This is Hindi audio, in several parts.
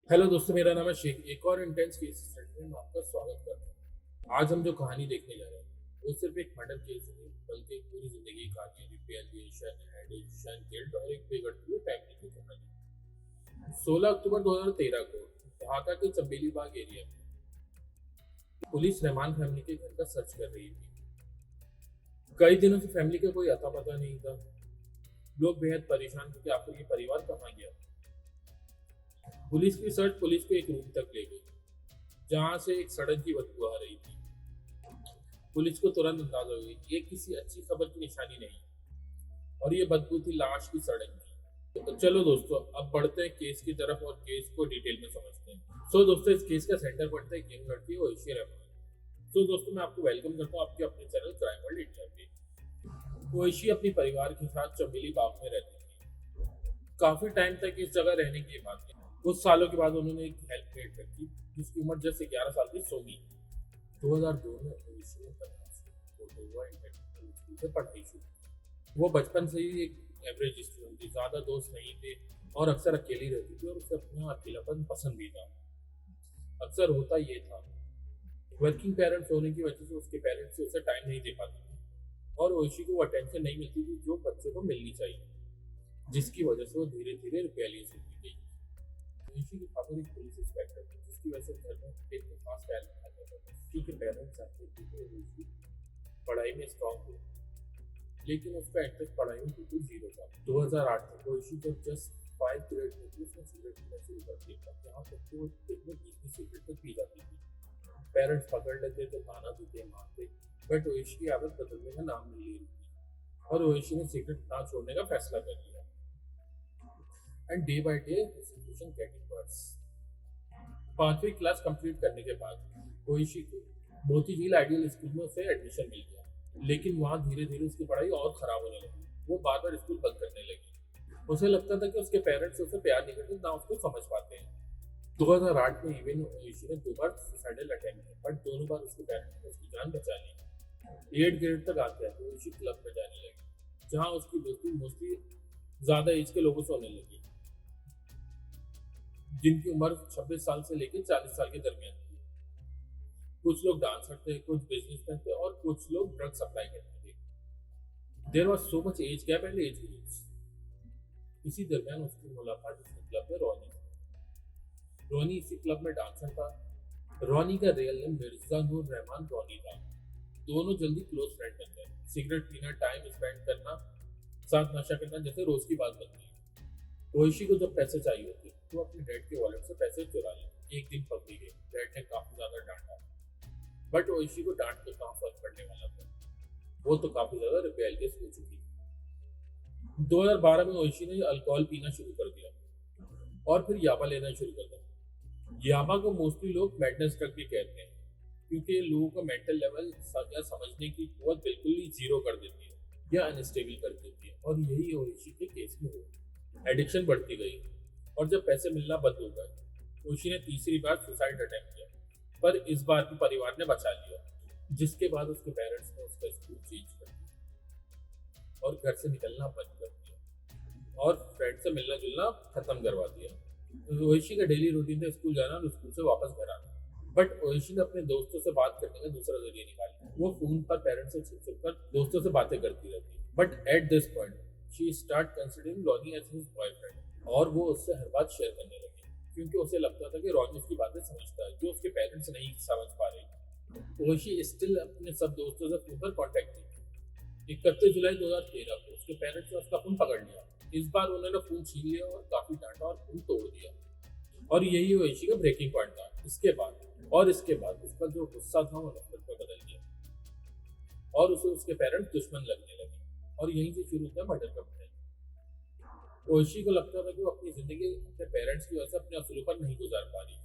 हेलो दोस्तों, मेरा नाम है शेख। एक और इंटेंस केस स्टडी में आपका स्वागत करता हूँ। आज हम जो कहानी देखने जा रहे हैं वो सिर्फ एक मर्डर केस नहीं बल्कि एक पूरी जिंदगी की कहानी है। रिपेलिएशन, एडिक्शन, गिल्ट और एक बिगड़ती हुई फैमिली की कहानी। 16 अक्टूबर 2013 को ढाका के चंबेली बाग एरिया में पुलिस रहमान फैमिली के घर का सर्च कर रही थी। कई दिनों से फैमिली का कोई अता पता नहीं था। लोग बेहद परेशान थे कि आखिर ये परिवार कहाँ गया। पुलिस की सर्च पुलिस को एक रूम तक ले गई जहां से एक सड़न की बदबू आ रही थी। पुलिस को तुरंत अंदाजा हो गई ये किसी अच्छी खबर की निशानी नहीं और ये बदबू थी लाश की सड़न की। तो चलो दोस्तों, अब बढ़ते हैं केस की तरफ और केस को डिटेल में समझते हैं। सो दोस्तों, इस केस का सेंटर पड़ता है यंग लड़की ओएशी रहमान। सो दोस्तों, मैं आपको वेलकम करता हूँ आपके अपने चैनल क्राइम वर्ल्ड इंडिया पे। ओएशी अपने परिवार के साथ चमेली बाग में रहती थी। काफी टाइम तक इस जगह रहने की बात की। कुछ सालों के बाद उन्होंने एक हेल्पमेट रखी जिसकी उम्र जस्ट 11 साल की, सोमी। 2002 में ओएशी ने इंटरनेशनल स्कूल से पढ़ाई शुरू की। वो बचपन से ही एक एवरेज स्टूडेंट थी, ज्यादा दोस्त नहीं थे और अक्सर अकेली रहती थी और उसे अपना अकेलापन पसंद भी था। अक्सर होता ये था, वर्किंग पेरेंट्स होने की वजह से उसके पेरेंट्स से उसे टाइम नहीं दे पाते थे और ओइशी को वो अटेंशन नहीं मिलती थी जो बच्चों को मिलनी चाहिए, जिसकी वजह से वो धीरे धीरे रिपेलियस होती गई। ओइशी के फादर एक पुलिस इंस्पेक्टर थे जिसकी वजह से घर में एक खास ख्याल रखा जाता था। ओइशी के पेरेंट्स चाहते थे कि ओइशी पढ़ाई में स्ट्रॉन्ग हो, लेकिन उसका इंटरेस्ट पढ़ाई में बिल्कुल जीरो था। 2008 तक ओइशी जब जस्ट 5 ग्रेड में थी उसने सिगरेट पीना शुरू कर दिया। यहाँ तक कि वो दिन में 20 सिगरेट तक पी जाती थी। पेरेंट्स पकड़ लेते तो ताना देते, मारते, बट ओइशी की आदत बदलने का नाम नहीं ले रही थी और ओइशी ने सिगरेट ना छोड़ने का फैसला कर लिया। And day by day situation getting worse. 5वीं क्लास कंप्लीट करने के बाद ओइशी को मोतीझील आइडियल स्कूल में उसे एडमिशन मिल गया, लेकिन वहाँ धीरे धीरे उसकी पढ़ाई और खराब होने लगी। वो बार बार स्कूल बंद करने लगी। उसे लगता था कि उसके पेरेंट्स उसे प्यार नहीं करते, ना उसको समझ पाते हैं। 2008 में इवन ओइशी ने 2 बार सुसाइडल अटेम्प्ट किया, बट दोनों बार उसके पेरेंट्स ने उसकी जान बचा ली। 8 ग्रेड तक आते आते ओइशी क्लब में जाने लगी जहाँ उसकी दोस्ती मोस्टली ज्यादा एज के लोगों से होने लगी, जिनकी उम्र 26 साल से लेकर 40 साल के दरमियान थी। कुछ लोग डांसर थे, कुछ बिजनेसमैन थे और कुछ लोग ड्रग सप्लाई करते थे। There was so much age gap and age groups. इसी दरमियान उसकी मुलाकात इसी क्लब में रोनी से। रोनी इसी क्लब में डांसर था। रोनी का रियल नेम मिर्जा नूर रहमान रोनी था। दोनों जल्दी क्लोज फ्रेंड बन गए। सिगरेट पीना, टाइम स्पेंड करना, साथ नशा करना जैसे रोज की बात बन गई। ओइशी को जब पैसे चाहिए होते तो अपने डैड के वॉलेट से पैसे चुरा लिए। एक दिन पकड़ी गई। डैड ने काफी ज्यादा डांटा, बट ओइशी को डांट के कहाँ फर्क पड़ने वाला था। वो तो काफी ज्यादा रिबेलियस हो चुकी थी। 2012 में ओइशी ने अल्कोहल पीना शुरू कर दिया और फिर याबा लेना शुरू कर दिया। याबा को मोस्टली लोग मैडनेस ड्रग भी कहते हैं क्योंकि ये लोगों का मेंटल लेवल या समझने की कुवत बिल्कुल ही जीरो कर देती है या अनस्टेबल कर देती है, और यही ओइशी के केस में हुआ। एडिक्शन बढ़ती गई और जब पैसे मिलना बंद हो गए ओइशी ने तीसरी बार सुसाइड अटेम्प्ट किया, पर इस बार भी परिवार ने बचा लिया, जिसके बाद उसके पेरेंट्स ने उसका स्कूल चेंज कर दिया और घर से निकलना बंद कर दिया और फ्रेंड से मिलना जुलना खत्म करवा दिया। ओइशी का डेली रूटीन था स्कूल जाना और स्कूल से वापस घर आना, बट ओइशी ने अपने दोस्तों से बात करने का दूसरा जरिया निकाला। वो फोन पर पेरेंट्स से छुप छुप कर दोस्तों से बातें करती रहती है, but at this point she start considering Ronnie as his boyfriend और वो उससे हर बात शेयर करने लगी क्योंकि उसे लगता था कि रॉनी उसकी बातें समझता है जो उसके पेरेंट्स नहीं समझ पा रहे। ओइशी स्टिल अपने सब दोस्तों से फोन पर कॉन्टेक्ट की। 31 जुलाई 2013 को उसके पेरेंट्स ने उसका फोन पकड़ लिया। इस बार उन्होंने फोन छीन लिया और काफी डांटा और फोन तोड़ दिया, और यही ओइशी का ब्रेकिंग पॉइंट था। इसके बाद उसका जो गुस्सा था वो नफरत में बदल गया और उसे उसके पेरेंट्स दुश्मन लगने लगे, और यहीं से शुरू होता है मर्डर का प्लान। ओइशी को लगता था कि वो अपनी जिंदगी अपने पेरेंट्स की वजह से अपने असूलों पर नहीं गुजार पा रही,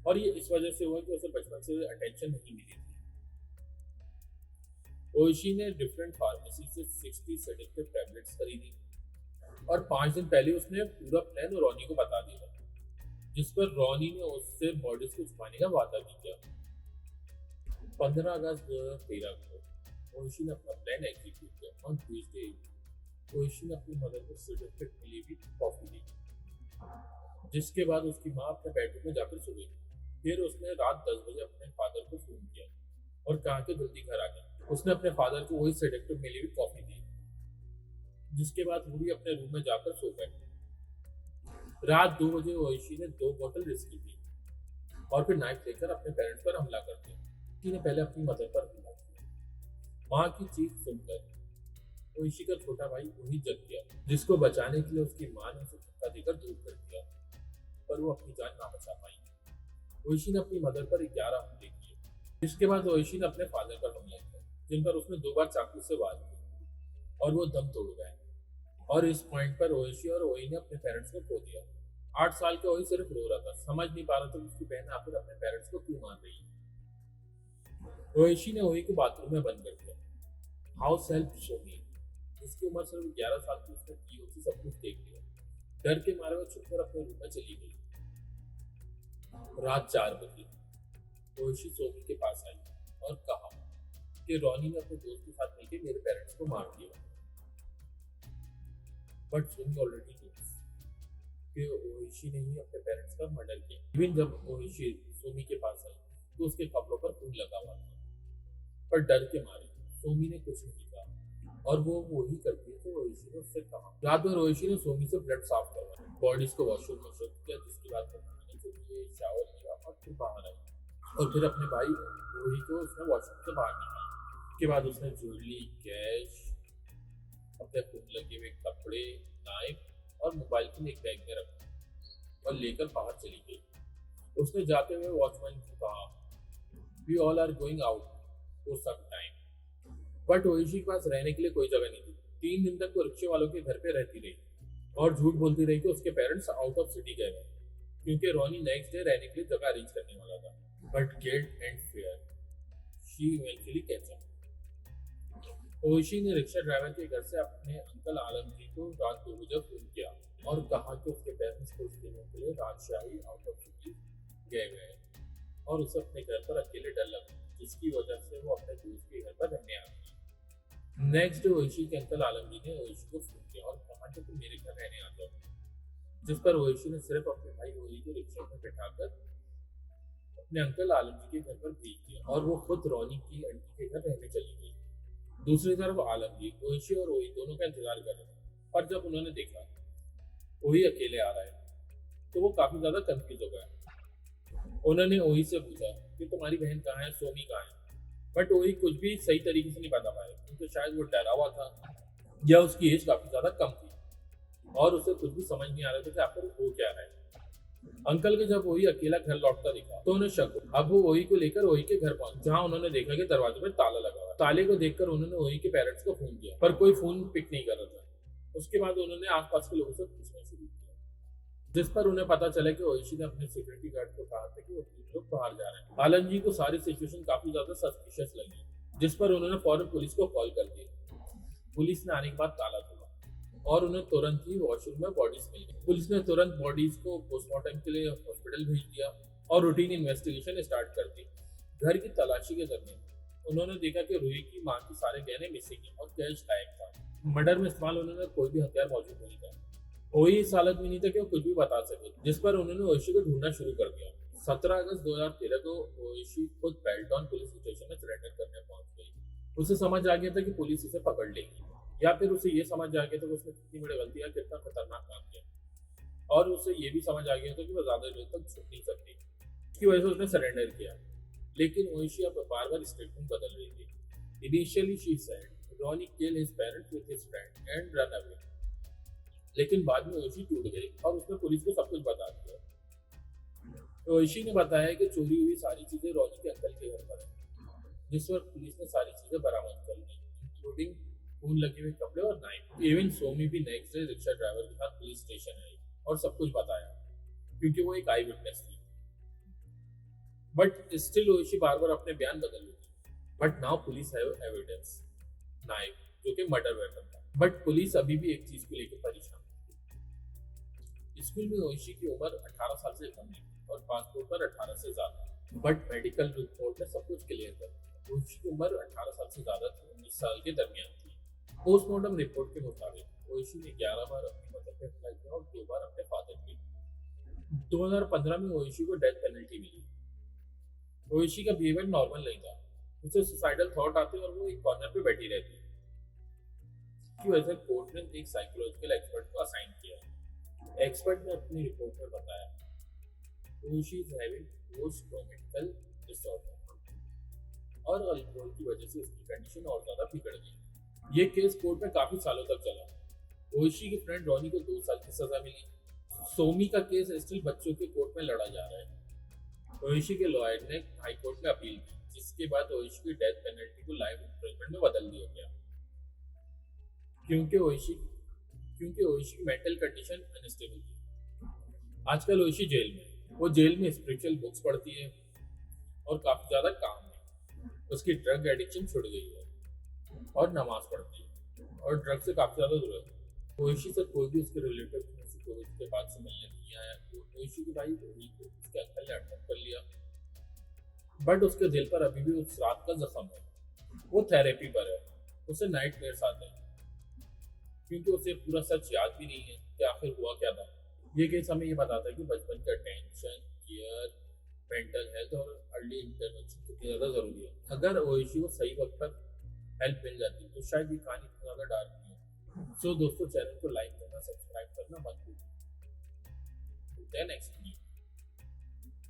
और ये इस वजह से हुआ कि उसे बचपन से अटेंशन नहीं मिली थी। ओइशी ने डिफरेंट फार्मेसी से 60 सेडेक्टिव टैबलेट्स खरीदी और 5 दिन पहले उसने पूरा प्लान रॉनी को बता दिया, जिस पर रॉनी ने उससे बॉडीज को छुपाने का वादा भी किया। 15 अगस्त 2013 को ओइशी ने अपना प्लान एग्जीक्यूट किया। ऑन ट्यूजडे ओइशी ने अपनी मदर को सर्टिफिकेट मिली हुई कॉफी दी जिसके बाद उसकी माँ अपने बेडरूम में जाकर सो गई। फिर उसने रात 10 बजे अपने फादर को फोन किया और कहा कि जल्दी घर आ गए। उसने अपने फादर को वही सेडेक्टिव मिली हुई कॉफी दी, जिसके बाद वो भी अपने रूम में जाकर सो गए। रात 2 बजे ओइशी ने 2 बोतल विस्की पी और फिर नाइफ लेकर अपने पेरेंट्स पर हमला कर दिया। ओइशी ने पहले अपनी मदर पर हमला किया। माँ की चीख सुनकर ओइशी का छोटा भाई वही जग गया, जिसको बचाने के लिए उसकी माँ ने उसे धक्का देकर दूर कर दिया, पर वो अपनी जान ना बचा पाई। ओइशी ने अपनी मदर पर 11 हमले किए। इसके बाद ओइशी ने अपने फादर पर हमला किया, जिन पर उसने 2 बार चाकू से वार किया और वो दम तोड़ गए। और इस पॉइंट पर ओइशी और ओई ने अपने पेरेंट्स को खो दिया। 8 साल का ओई सिर्फ रो रहा था, समझ नहीं पा रहा था कि उसकी बहन आखिर अपने पेरेंट्स को क्यों मार रही है। ओइशी ने ओई को बाथरूम में बंद कर दिया। हाउस हेल्प सोनी, जिसकी उम्र सिर्फ 11 साल की, उसने टीवी से सब कुछ देख लिया। डर के मारे वो छुपकर अपने रूम में चली गई। रात 4 बजे ओइशी सोमी के पास आई और कहा कि रॉनी ने अपने दोस्त के साथ मिलकर मेरे पेरेंट्स को मार दिया। बट सोमी ऑलरेडी नोस कि ओइशी ने ही अपने पेरेंट्स का मर्डर किया। इवन जब ओइशी सोमी के पास आई तो उसके कपड़ों पर खून लगा हुआ था, पर डर के मारे सोमी ने कुछ नहीं कहा और वो वही करती है तो ओइशी ने उससे कहा। रात भर ओइशी ने सोमी से ब्लड साफ करवाया, बॉडीज को वॉशरूम में शिफ्ट किया, जिसके बाद वो नहाने के लिए शावर लिया और फिर बाहर आई और फिर अपने भाई ओही को उसने वॉशरूम से बाहर निकाला। उसके बाद उसने ज्वेलरी, कैश, अपने खून लगे हुए कपड़े, नाइफ और मोबाइल को एक बैग में रखा और लेकर बाहर चली गई। उसने जाते हुए वॉचमैन को कहा, we all are going out for some time. But Oishi के पास रहने के लिए कोई जगह नहीं थी। 3 दिन तक वो रिक्शे वालों के घर पे रहती रही और झूठ बोलती रही कि उसके पेरेंट्स आउट ऑफ सिटी गए हैं, क्योंकि रॉनी नेक्स्ट डे रहने के लिए जगह अरेंज करने वाला था। But guilt and fear, she eventually catch up. Oishi ने रिक्शा ड्राइवर के घर से अपने अंकल आलमगीर को रात 2 बजे फोन किया और कहा कि उसके पेरेंट्स कुछ दिनों के लिए राजशाही आउट ऑफ सिटी गए हुए हैं और उसे अपने घर पर अकेले डर लगा, जिसकी वजह से वो अपने दोस्त के घर पर रहने आ गई। नेक्स्ट डे ओइशी के अंकल आलमगीर ने ओइशी को फोन किया और कहा कि तुम मेरे घर रहने आ जाओ, जिस पर ओइशी ने सिर्फ अपने भाई ओई को रिक्शा में बैठाकर अपने अंकल आलमगीर के घर पर भेज दिया और वो खुद रॉनी की आंटी के घर रहने चली गई। दूसरी तरफ आलमगीर ओइशी और ओई दोनों का इंतजार कर रहे थे, पर जब उन्होंने देखा ओई अकेले आ रहा है तो वो काफी ज्यादा कंफ्यूज हो गया। उन्होंने ओई से पूछा कि तुम्हारी बहन कहाँ है, सोमी कहाँ है, बट ओई कुछ भी सही तरीके से नहीं बता पाया, क्योंकि शायद वो डरा हुआ था या उसकी एज काफी ज्यादा कम थी और उसे कुछ भी समझ नहीं आ रहा था कि आखिर हो क्या रहा है। अंकल के जब ओई अकेला घर लौटता दिखा तो उन्हें शक हुआ। अब वो ओई को लेकर ओई के घर पहुंचे, जहां उन्होंने देखा कि दरवाजे पर ताला लगा हुआ। ताले को देखकर उन्होंने ओई के पेरेंट्स को फोन किया, पर कोई फोन पिक नहीं कर रहा था। उसके बाद उन्होंने आसपास के लोगों से पूछना शुरू किया, जिस पर उन्हें पता चला कि ओइशी ने अपने सिक्योरिटी गार्ड को कहा था कि वो 3 लोग बाहर जा रहे हैं। आलम जी को सारी सिचुएशन काफी ज्यादा सस्पिशियस लगी, जिस पर उन्होंने फौरन पुलिस को कॉल कर दिया। पुलिस ने आने के बाद ताला तोड़ा और उन्हें तुरंत ही वॉशरूम में बॉडीज मिल गई। पुलिस ने तुरंत बॉडीज को पोस्टमार्टम के लिए हॉस्पिटल भेज दिया और रूटीन इन्वेस्टिगेशन स्टार्ट कर दी। घर की तलाशी के दरमियान उन्होंने देखा कि रूही की मां के सारे गहने मिसिंग है और कैश गायब था। मर्डर में इस्तेमाल उन्होंने कोई भी हथियार मौजूद नहीं था। ओई इस हालत में नहीं था कि वो कुछ भी बता सके, जिस पर उन्होंने ओइशी को ढूंढना शुरू कर दिया। 17 अगस्त 2013 को ओइशी खुद बेल्टॉन पुलिस स्टेशन में सरेंडर करने पहुंच गई। उसे समझ आ गया था कि पुलिस उसे पकड़ लेगी, या फिर उसे ये समझ आ गया था कि उसने कितनी बड़ी गलती या कितना खतरनाक काम किया, और उसे ये भी समझ आ गया था कि वो ज्यादा देर तक छुप नहीं सकती। इसकी वजह से उसने सरेंडर किया। लेकिन ओइशी अब बार बार स्टेटमेंट बदल रही थी। Initially she said Ronnie kill his parents with his friend and run away, लेकिन बाद में ओइशी टूट गई और उसने पुलिस को सब कुछ बता दिया। ओइशी ने बताया कि चोरी हुई सारी चीजें रॉनी के अंकल के घर पर है, जिस पर पुलिस ने सारी चीजें बरामद कर ली, इंक्लूडिंग खून लगे हुए कपड़े और नाइफ। इवन सोमी भी नेक्स्ट डे रिक्शा ड्राइवर के साथ पुलिस स्टेशन आई और सब कुछ बताया, क्योंकि वो एक आई विटनेस थी। बट स्टिल ओइशी बार बार अपने बयान बदल रही थी। But now police have evidence, knife, जो कि मर्डर वेपन था। बट पुलिस अभी भी एक चीज को लेकर परेशान थी। स्कूल में ओइशी की उम्र 18 साल से कम थी और पासपोर्ट पर 18 से ज्यादा। बट मेडिकल रिपोर्ट में सब कुछ क्लियर था। ओइशी की उम्र 18 साल से ज्यादा थी, 19 साल के दरमियान थी। पोस्टमार्टम रिपोर्ट के मुताबिक ओइशी ने 11 बार अपनी मदर पे हमला किया और 2 बार अपने फादर पे। 2015 में ओइशी को डेथ पेनल्टी मिली। ओइशी का बिहेवियर नॉर्मल नहीं था, उसे सुसाइडल थॉट आते और वो एक कॉर्नर पे बैठी रहती। की वजह से कोर्ट ने एक साइकोलॉजिकल एक्सपर्ट को असाइन किया। एक्सपर्ट ने अपनी रिपोर्ट में बताया ओइशी इज हैविंग पोस्ट ट्रॉमेटिकल डिसऑर्डर और अल्कोहल की वजह से उसकी कंडीशन और ज्यादा बिगड़ गई। ये केस कोर्ट में काफी सालों तक चला। ओइशी के फ्रेंड रॉनी को 2 साल की सजा मिली। सोमी का केस स्टिल बच्चों के कोर्ट में लड़ा जा रहा है। ओइशी के लॉयर ने हाई कोर्ट में अपील की, जिसके बाद ओइशी की डेथ पेनल्टी को लाइफ इम्प्रिजनमेंट में बदल दिया गया, क्योंकि ओइशी की मेंटल कंडीशन अनस्टेबल थी। आजकल ओइशी जेल में है। वो जेल में स्पिरिचुअल बुक्स पढ़ती है और काफी ज्यादा काम है। उसकी ड्रग एडिक्शन छुट गई है और नमाज पढ़ती है और ड्रग से काफी ज्यादा दूर है। ओइशी से कोई भी उसके रिलेटिव कोविड के बाद से मिलने नहीं आया। तो ओइशी के भाई रोही को उसके अंकल ने अटैक कर लिया, बट उसके दिल पर अभी भी उस रात का जख्म है। वो थेरेपी पर है। उसे नाइटमेयर्स आते हैं क्योंकि उसे पूरा सच याद भी नहीं है कि आखिर हुआ क्या था। ये केस हमें ये बताता है कि बचपन का टेंशन, केयर, मेंटल हेल्थ और अर्ली इंटरवेंशन कितनी ज्यादा जरूरी है। अगर ओइशी को सही वक्त पर हेल्प मिल जाती तो शायद ये कहानी इतना ज्यादा डार्क नहीं होती। सो दोस्तों, चैनल को लाइक करना, सब्सक्राइब करना मत भूलिए। Next video.